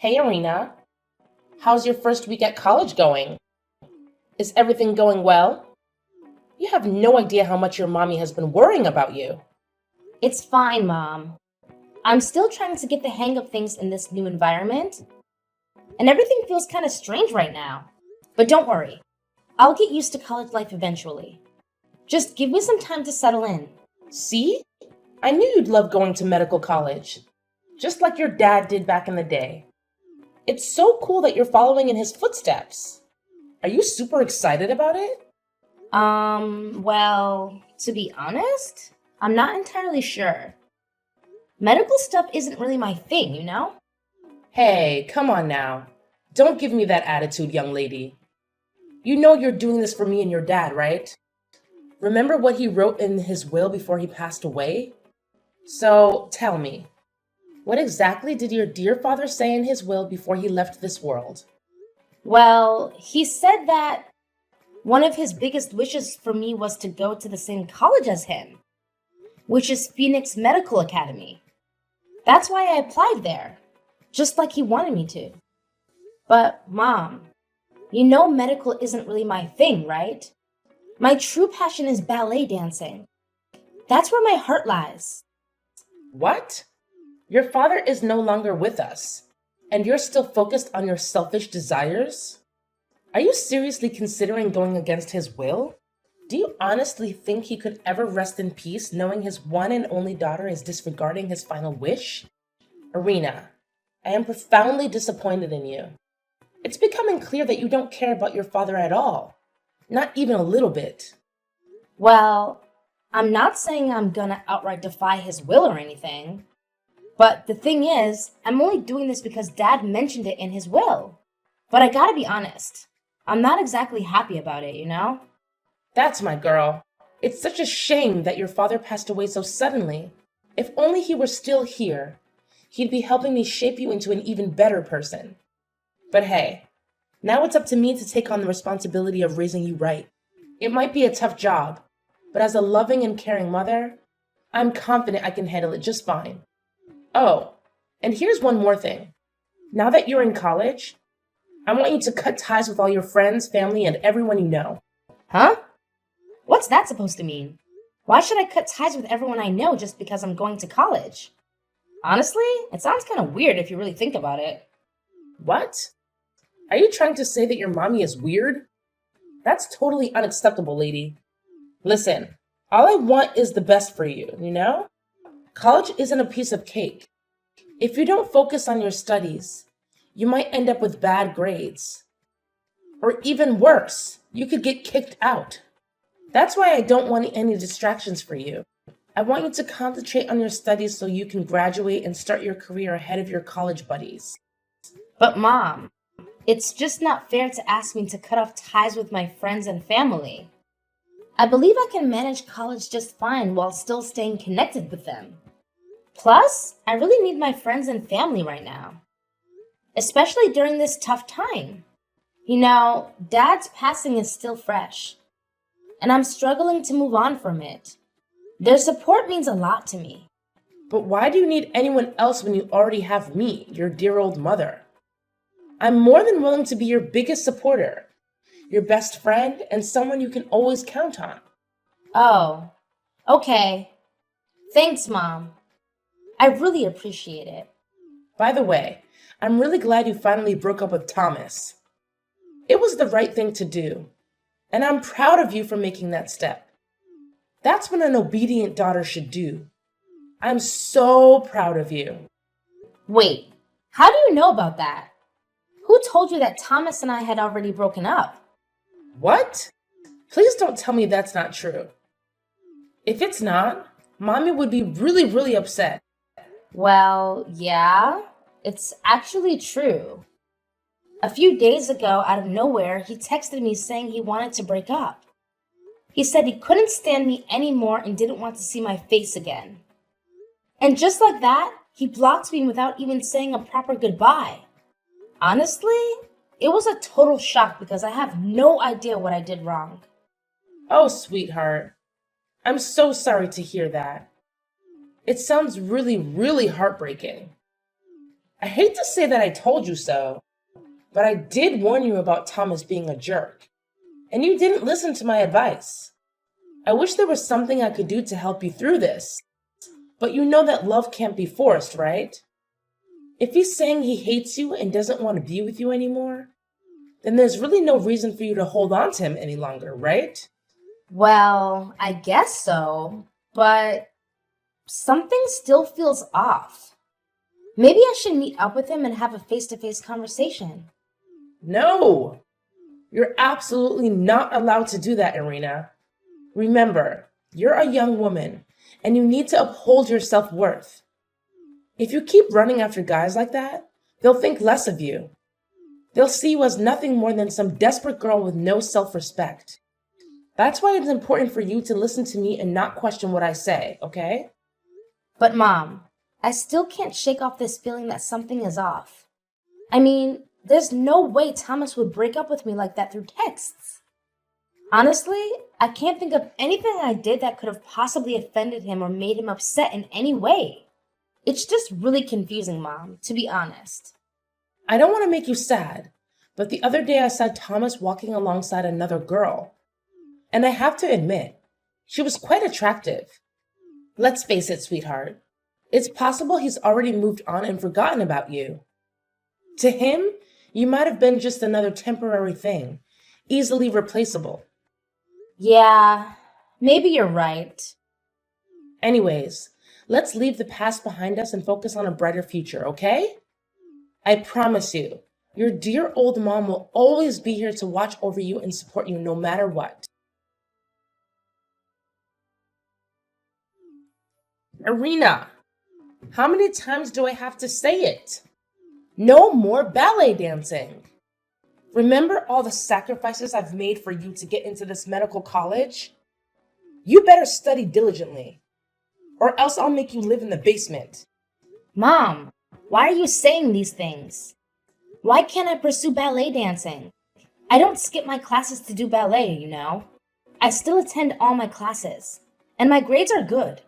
Hey, Arena. How's your first week at college going? Is everything going well? You have no idea how much your mommy has been worrying about you. It's fine, Mom. I'm still trying to get the hang of things in this new environment, and everything feels kind of strange right now. But don't worry, I'll get used to college life eventually. Just give me some time to settle in. See? I knew you'd love going to medical college, just like your dad did back in the day. It's so cool that you're following in his footsteps. Are you super excited about it? Well, to be honest, I'm not entirely sure. Medical stuff isn't really my thing, you know? Hey, come on now. Don't give me that attitude, young lady. You know you're doing this for me and your dad, right? Remember what he wrote in his will before he passed away? So tell me, what exactly did your dear father say in his will before he left this world? Well, he said that one of his biggest wishes for me was to go to the same college as him, which is Phoenix Medical Academy. That's why I applied there, just like he wanted me to. But, Mom, you know medical isn't really my thing, right? My true passion is ballet dancing. That's where my heart lies. What? Your father is no longer with us, and you're still focused on your selfish desires? Are you seriously considering going against his will? Do you honestly think he could ever rest in peace knowing his one and only daughter is disregarding his final wish? Arena, I am profoundly disappointed in you. It's becoming clear that you don't care about your father at all. Not even a little bit. Well, I'm not saying I'm gonna outright defy his will or anything. But the thing is, I'm only doing this because Dad mentioned it in his will. But I gotta be honest, I'm not exactly happy about it, you know? That's my girl. It's such a shame that your father passed away so suddenly. If only he were still here, he'd be helping me shape you into an even better person. But hey, now it's up to me to take on the responsibility of raising you right. It might be a tough job, but as a loving and caring mother, I'm confident I can handle it just fine. Oh, and here's one more thing. Now that you're in college, I want you to cut ties with all your friends, family, and everyone you know. Huh? What's that supposed to mean? Why should I cut ties with everyone I know just because I'm going to college? Honestly, it sounds kind of weird if you really think about it. What? Are you trying to say that your mommy is weird? That's totally unacceptable, lady. Listen, all I want is the best for you, you know? College isn't a piece of cake. If you don't focus on your studies, you might end up with bad grades. Or even worse, you could get kicked out. That's why I don't want any distractions for you. I want you to concentrate on your studies so you can graduate and start your career ahead of your college buddies. But Mom, it's just not fair to ask me to cut off ties with my friends and family. I believe I can manage college just fine while still staying connected with them. Plus, I really need my friends and family right now, especially during this tough time. You know, Dad's passing is still fresh, and I'm struggling to move on from it. Their support means a lot to me. But why do you need anyone else when you already have me, your dear old mother? I'm more than willing to be your biggest supporter, your best friend, and someone you can always count on. Oh, okay. Thanks, Mom. I really appreciate it. By the way, I'm really glad you finally broke up with Thomas. It was the right thing to do, and I'm proud of you for making that step. That's what an obedient daughter should do. I'm so proud of you. Wait, how do you know about that? Who told you that Thomas and I had already broken up? What? Please don't tell me that's not true. If it's not, Mommy would be really upset. Well, yeah, it's actually true. A few days ago, out of nowhere, he texted me saying he wanted to break up. He said he couldn't stand me anymore and didn't want to see my face again. And just like that, he blocked me without even saying a proper goodbye. Honestly, it was a total shock because I have no idea what I did wrong. Oh, sweetheart. I'm so sorry to hear that. It sounds really heartbreaking. I hate to say that I told you so, but I did warn you about Thomas being a jerk, and you didn't listen to my advice. I wish there was something I could do to help you through this, but you know that love can't be forced, right? If he's saying he hates you and doesn't want to be with you anymore, then there's really no reason for you to hold on to him any longer, right? Well, I guess so, but something still feels off. Maybe I should meet up with him and have a face-to-face conversation. No! You're absolutely not allowed to do that, Irina. Remember, you're a young woman, and you need to uphold your self-worth. If you keep running after guys like that, they'll think less of you. They'll see you as nothing more than some desperate girl with no self-respect. That's why it's important for you to listen to me and not question what I say, okay? But Mom, I still can't shake off this feeling that something is off. I mean, there's no way Thomas would break up with me like that through texts. Honestly, I can't think of anything I did that could have possibly offended him or made him upset in any way. It's just really confusing, Mom, to be honest. I don't want to make you sad, but the other day I saw Thomas walking alongside another girl. And I have to admit, she was quite attractive. Let's face it, sweetheart. It's possible he's already moved on and forgotten about you. To him, you might have been just another temporary thing, easily replaceable. Yeah, maybe you're right. Anyways, let's leave the past behind us and focus on a brighter future, okay? I promise you, your dear old mom will always be here to watch over you and support you no matter what. Irina, how many times do I have to say it? No more ballet dancing. Remember all the sacrifices I've made for you to get into this medical college? You better study diligently, or else I'll make you live in the basement. Mom, why are you saying these things? Why can't I pursue ballet dancing? I don't skip my classes to do ballet, you know. I still attend all my classes, and my grades are good.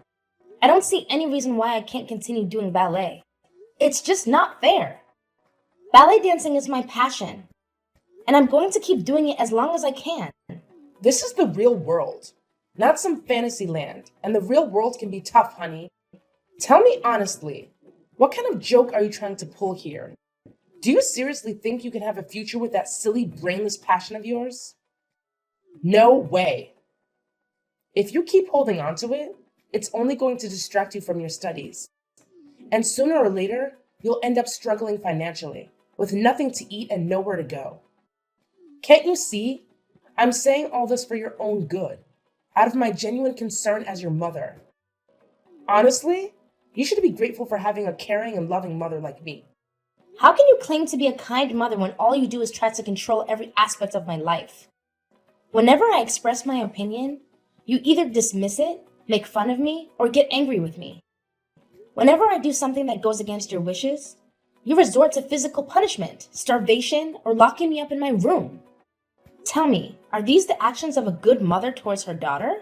I don't see any reason why I can't continue doing ballet. It's just not fair. Ballet dancing is my passion, and I'm going to keep doing it as long as I can. This is the real world, not some fantasy land, and the real world can be tough, honey. Tell me honestly, what kind of joke are you trying to pull here? Do you seriously think you can have a future with that silly, brainless passion of yours? No way. If you keep holding on to it, it's only going to distract you from your studies. And sooner or later, you'll end up struggling financially, with nothing to eat and nowhere to go. Can't you see? I'm saying all this for your own good, out of my genuine concern as your mother. Honestly, you should be grateful for having a caring and loving mother like me. How can you claim to be a kind mother when all you do is try to control every aspect of my life? Whenever I express my opinion, you either dismiss it, make fun of me, or get angry with me. Whenever I do something that goes against your wishes, you resort to physical punishment, starvation, or locking me up in my room. Tell me, are these the actions of a good mother towards her daughter?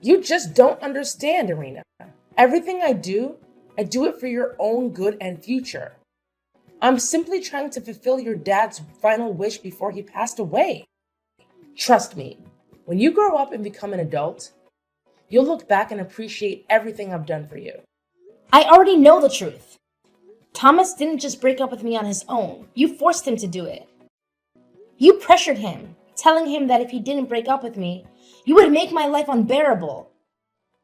You just don't understand, Irina. Everything I do it for your own good and future. I'm simply trying to fulfill your dad's final wish before he passed away. Trust me, when you grow up and become an adult, you'll look back and appreciate everything I've done for you. I already know the truth. Thomas didn't just break up with me on his own. You forced him to do it. You pressured him, telling him that if he didn't break up with me, you would make my life unbearable.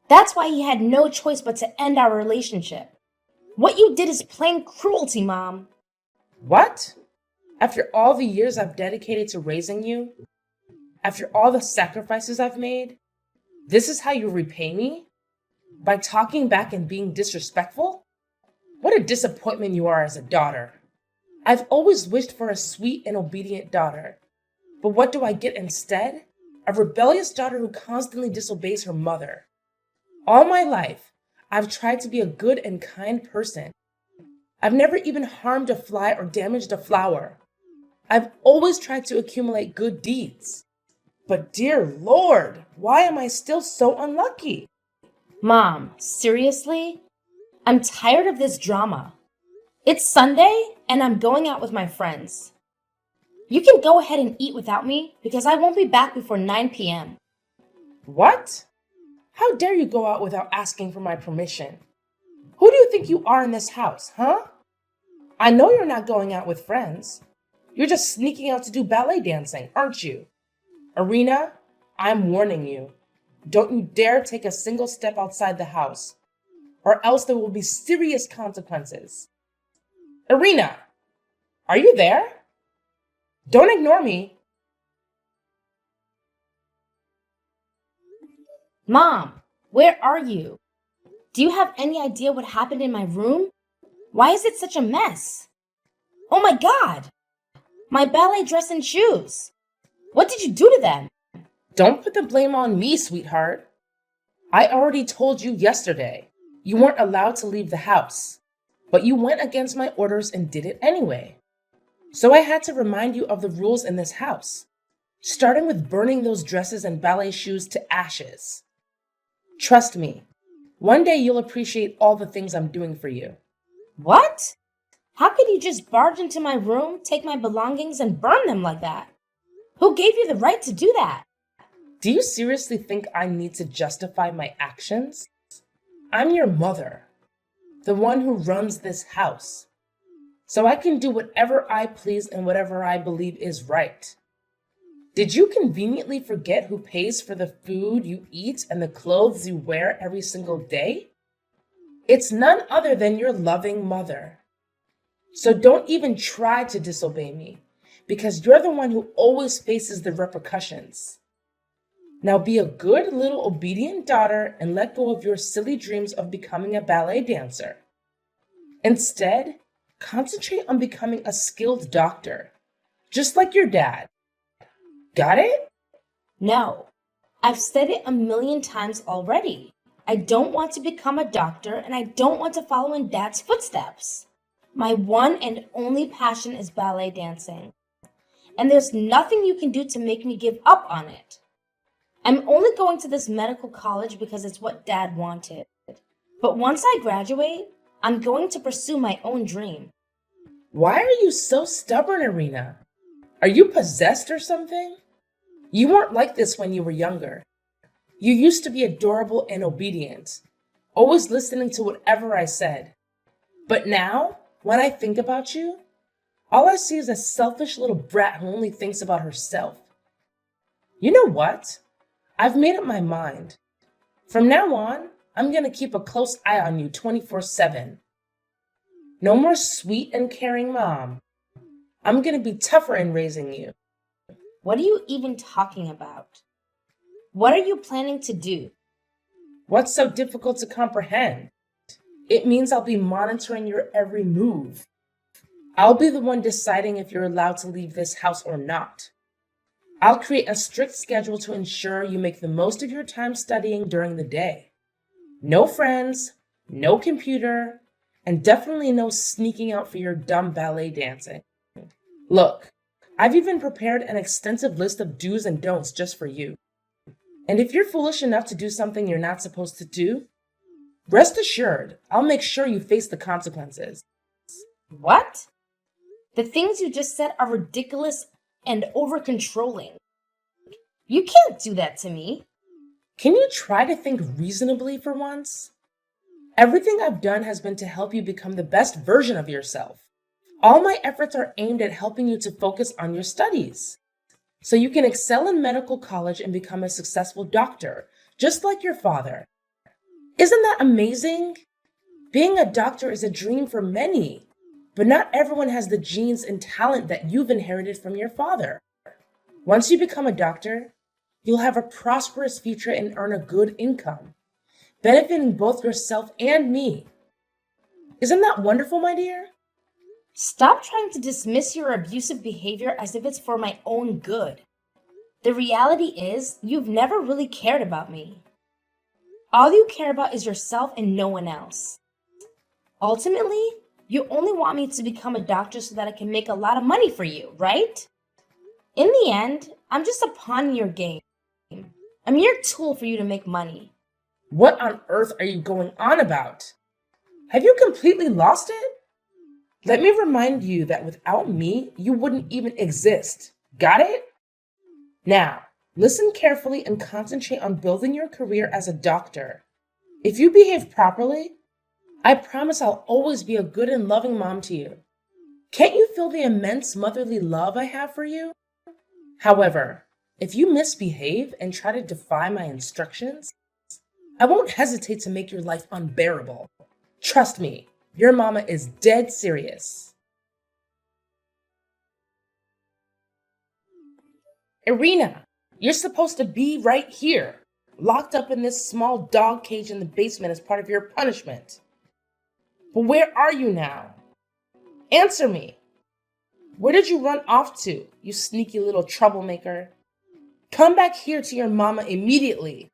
That's why he had no choice but to end our relationship. What you did is plain cruelty, Mom. What? After all the years I've dedicated to raising you? After all the sacrifices I've made? This is how you repay me? By talking back and being disrespectful? What a disappointment you are as a daughter. I've always wished for a sweet and obedient daughter. But what do I get instead? A rebellious daughter who constantly disobeys her mother. All my life, I've tried to be a good and kind person. I've never even harmed a fly or damaged a flower. I've always tried to accumulate good deeds. But dear Lord, why am I still so unlucky? Mom, seriously? I'm tired of this drama. It's Sunday, and I'm going out with my friends. You can go ahead and eat without me because I won't be back before 9 p.m. What? How dare you go out without asking for my permission? Who do you think you are in this house, huh? I know you're not going out with friends. You're just sneaking out to do ballet dancing, aren't you? Irina, I'm warning you. Don't you dare take a single step outside the house, or else there will be serious consequences. Irina, are you there? Don't ignore me. Mom, where are you? Do you have any idea what happened in my room? Why is it such a mess? Oh my God! My ballet dress and shoes! What did you do to them? Don't put the blame on me, sweetheart. I already told you yesterday you weren't allowed to leave the house, but you went against my orders and did it anyway. So I had to remind you of the rules in this house, starting with burning those dresses and ballet shoes to ashes. Trust me, one day you'll appreciate all the things I'm doing for you. What? How could you just barge into my room, take my belongings, and burn them like that? Who gave you the right to do that? Do you seriously think I need to justify my actions? I'm your mother, the one who runs this house. So I can do whatever I please and whatever I believe is right. Did you conveniently forget who pays for the food you eat and the clothes you wear every single day? It's none other than your loving mother. So don't even try to disobey me, because you're the one who always faces the repercussions. Now be a good little obedient daughter and let go of your silly dreams of becoming a ballet dancer. Instead, concentrate on becoming a skilled doctor, just like your dad. Got it? No. I've said it a million times already. I don't want to become a doctor and I don't want to follow in Dad's footsteps. My one and only passion is ballet dancing. And there's nothing you can do to make me give up on it. I'm only going to this medical college because it's what Dad wanted. But once I graduate, I'm going to pursue my own dream. Why are you so stubborn, Irina? Are you possessed or something? You weren't like this when you were younger. You used to be adorable and obedient, always listening to whatever I said. But now, when I think about you, all I see is a selfish little brat who only thinks about herself. You know what? I've made up my mind. From now on, I'm going to keep a close eye on you 24/7. No more sweet and caring mom. I'm going to be tougher in raising you. What are you even talking about? What are you planning to do? What's so difficult to comprehend? It means I'll be monitoring your every move. I'll be the one deciding if you're allowed to leave this house or not. I'll create a strict schedule to ensure you make the most of your time studying during the day. No friends, no computer, and definitely no sneaking out for your dumb ballet dancing. Look, I've even prepared an extensive list of do's and don'ts just for you. And if you're foolish enough to do something you're not supposed to do, rest assured, I'll make sure you face the consequences. What? The things you just said are ridiculous and over-controlling. You can't do that to me. Can you try to think reasonably for once? Everything I've done has been to help you become the best version of yourself. All my efforts are aimed at helping you to focus on your studies, so you can excel in medical college and become a successful doctor, just like your father. Isn't that amazing? Being a doctor is a dream for many, but not everyone has the genes and talent that you've inherited from your father. Once you become a doctor, you'll have a prosperous future and earn a good income, benefiting both yourself and me. Isn't that wonderful, my dear? Stop trying to dismiss your abusive behavior as if it's for my own good. The reality is, you've never really cared about me. All you care about is yourself and no one else. Ultimately, you only want me to become a doctor so that I can make a lot of money for you, right? In the end, I'm just a pawn in your game. A mere tool for you to make money. What on earth are you going on about? Have you completely lost it? Let me remind you that without me, you wouldn't even exist. Got it? Now, listen carefully and concentrate on building your career as a doctor. If you behave properly, I promise I'll always be a good and loving mom to you. Can't you feel the immense motherly love I have for you? However, if you misbehave and try to defy my instructions, I won't hesitate to make your life unbearable. Trust me, your mama is dead serious. Irina, you're supposed to be right here, locked up in this small dog cage in the basement as part of your punishment. But where are you now? Answer me. Where did you run off to, you sneaky little troublemaker? Come back here to your mama immediately.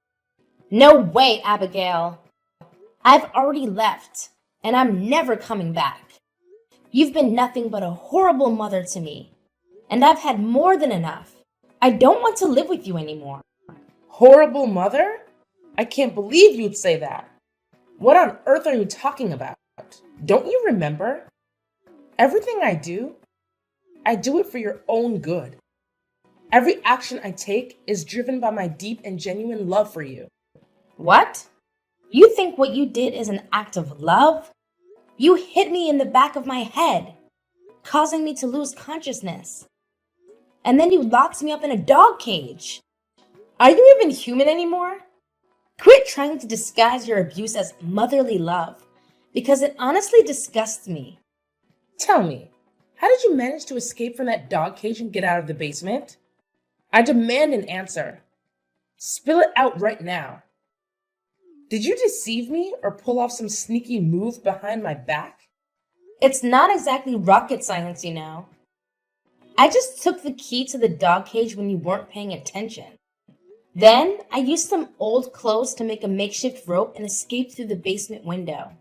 No way, Abigail. I've already left, and I'm never coming back. You've been nothing but a horrible mother to me, and I've had more than enough. I don't want to live with you anymore. Horrible mother? I can't believe you'd say that. What on earth are you talking about? Don't you remember? Everything I do it for your own good. Every action I take is driven by my deep and genuine love for you. What? You think what you did is an act of love? You hit me in the back of my head, causing me to lose consciousness. And then you locked me up in a dog cage. Are you even human anymore? Quit trying to disguise your abuse as motherly love, because it honestly disgusts me. Tell me, how did you manage to escape from that dog cage and get out of the basement? I demand an answer. Spill it out right now. Did you deceive me or pull off some sneaky move behind my back? It's not exactly rocket science, you know. I just took the key to the dog cage when you weren't paying attention. Then I used some old clothes to make a makeshift rope and escape through the basement window.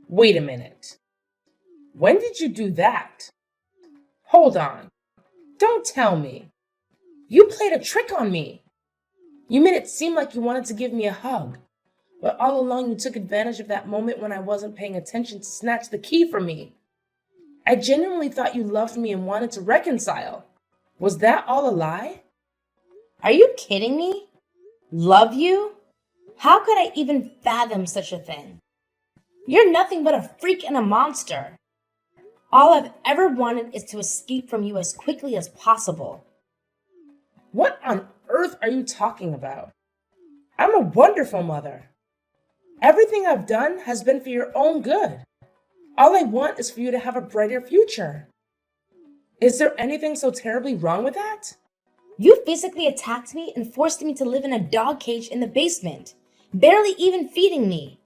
Wait a minute. When did you do that? Hold on. Don't tell me. You played a trick on me. You made it seem like you wanted to give me a hug, but all along you took advantage of that moment when I wasn't paying attention to snatch the key from me. I genuinely thought you loved me and wanted to reconcile. Was that all a lie? Are you kidding me? Love you? How could I even fathom such a thing? You're nothing but a freak and a monster. All I've ever wanted is to escape from you as quickly as possible. What on earth are you talking about? I'm a wonderful mother. Everything I've done has been for your own good. All I want is for you to have a brighter future. Is there anything so terribly wrong with that? You physically attacked me and forced me to live in a dog cage in the basement, barely even feeding me.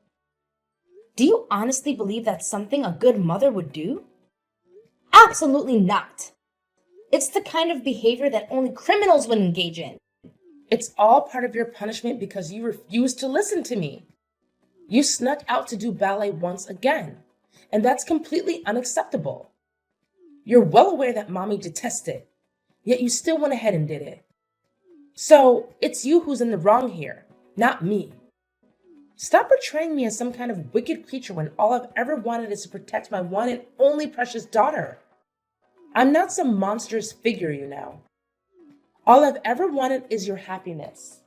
Do you honestly believe that's something a good mother would do? Absolutely not. It's the kind of behavior that only criminals would engage in. It's all part of your punishment because you refused to listen to me. You snuck out to do ballet once again, and that's completely unacceptable. You're well aware that mommy detests it, yet you still went ahead and did it. So it's you who's in the wrong here, not me. Stop portraying me as some kind of wicked creature when all I've ever wanted is to protect my one and only precious daughter. I'm not some monstrous figure, you know. All I've ever wanted is your happiness.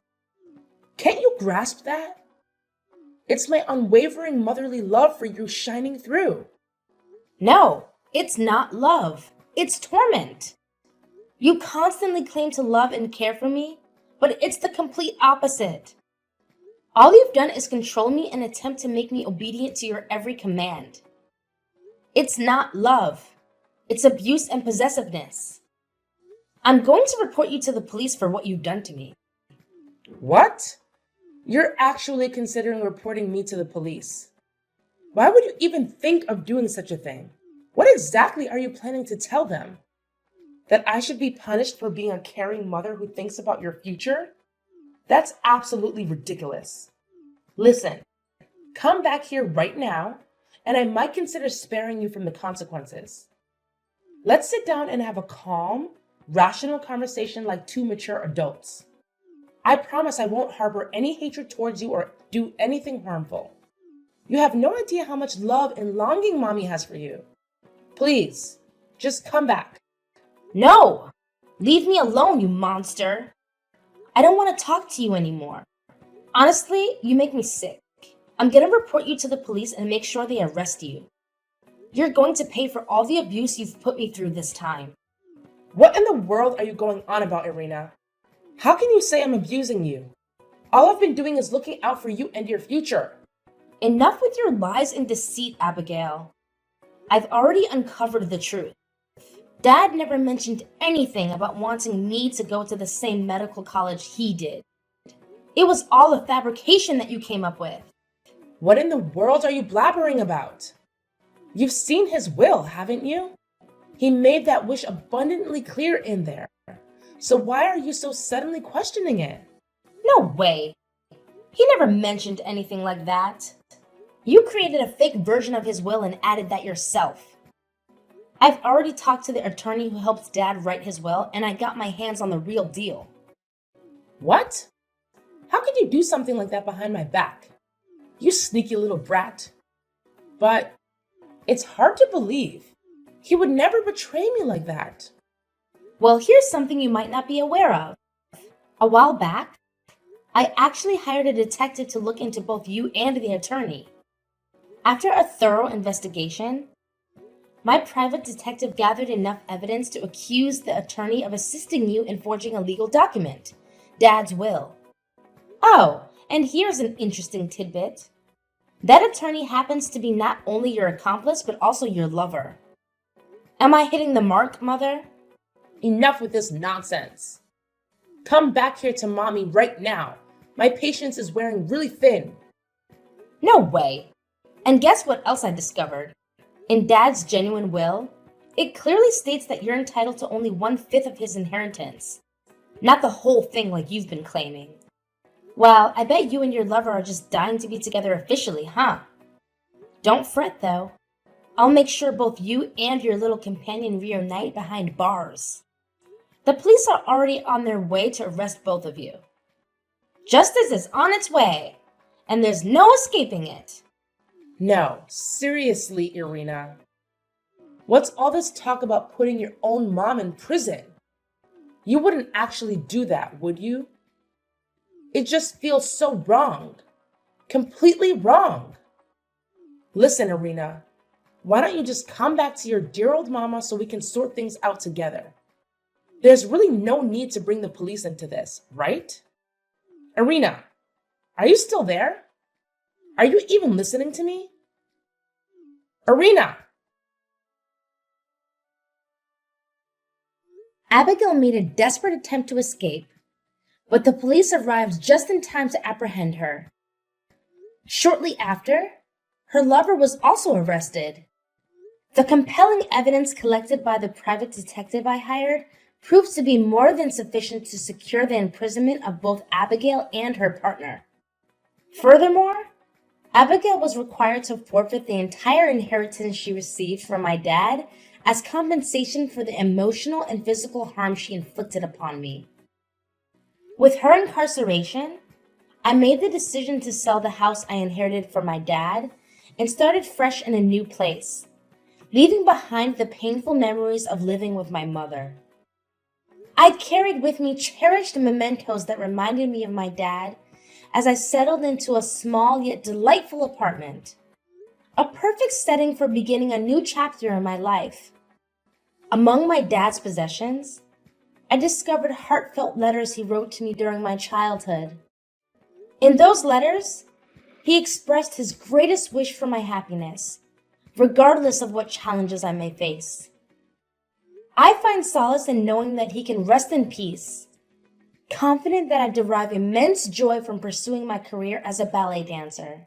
Can't you grasp that? It's my unwavering motherly love for you shining through. No, it's not love. It's torment. You constantly claim to love and care for me, but it's the complete opposite. All you've done is control me and attempt to make me obedient to your every command. It's not love. It's abuse and possessiveness. I'm going to report you to the police for what you've done to me. What? You're actually considering reporting me to the police. Why would you even think of doing such a thing? What exactly are you planning to tell them? That I should be punished for being a caring mother who thinks about your future? That's absolutely ridiculous. Listen, come back here right now, and I might consider sparing you from the consequences. Let's sit down and have a calm, rational conversation like two mature adults. I promise I won't harbor any hatred towards you or do anything harmful. You have no idea how much love and longing mommy has for you. Please, just come back. No! Leave me alone, you monster! I don't want to talk to you anymore. Honestly, you make me sick. I'm gonna report you to the police and make sure they arrest you. You're going to pay for all the abuse you've put me through this time. What in the world are you going on about, Irina? How can you say I'm abusing you? All I've been doing is looking out for you and your future. Enough with your lies and deceit, Abigail. I've already uncovered the truth. Dad never mentioned anything about wanting me to go to the same medical college he did. It was all a fabrication that you came up with. What in the world are you blabbering about? You've seen his will, haven't you? He made that wish abundantly clear in there. So why are you so suddenly questioning it? No way. He never mentioned anything like that. You created a fake version of his will and added that yourself. I've already talked to the attorney who helped Dad write his will, and I got my hands on the real deal. What? How could you do something like that behind my back? You sneaky little brat. But it's hard to believe. He would never betray me like that. Well, here's something you might not be aware of. A while back, I actually hired a detective to look into both you and the attorney. After a thorough investigation, my private detective gathered enough evidence to accuse the attorney of assisting you in forging a legal document, Dad's will. Oh, and here's an interesting tidbit. That attorney happens to be not only your accomplice, but also your lover. Am I hitting the mark, Mother? Enough with this nonsense. Come back here to Mommy right now. My patience is wearing really thin. No way. And guess what else I discovered? In Dad's genuine will, it clearly states that you're entitled to only 1/5 of his inheritance. Not the whole thing like you've been claiming. Well, I bet you and your lover are just dying to be together officially, huh? Don't fret, though. I'll make sure both you and your little companion reunite behind bars. The police are already on their way to arrest both of you. Justice is on its way, and there's no escaping it. No, seriously, Irina. What's all this talk about putting your own mom in prison? You wouldn't actually do that, would you? It just feels so wrong. Completely wrong. Listen, Irina, why don't you just come back to your dear old mama so we can sort things out together? There's really no need to bring the police into this, right? Irina, are you still there? Are you even listening to me? Irina! Abigail made a desperate attempt to escape, but the police arrived just in time to apprehend her. Shortly after, her lover was also arrested. The compelling evidence collected by the private detective I hired proved to be more than sufficient to secure the imprisonment of both Abigail and her partner. Furthermore, Abigail was required to forfeit the entire inheritance she received from my dad as compensation for the emotional and physical harm she inflicted upon me. With her incarceration, I made the decision to sell the house I inherited from my dad and started fresh in a new place, leaving behind the painful memories of living with my mother. I carried with me cherished mementos that reminded me of my dad as I settled into a small yet delightful apartment, a perfect setting for beginning a new chapter in my life. Among my dad's possessions, I discovered heartfelt letters he wrote to me during my childhood. In those letters, he expressed his greatest wish for my happiness, regardless of what challenges I may face. I find solace in knowing that he can rest in peace, confident that I derive immense joy from pursuing my career as a ballet dancer.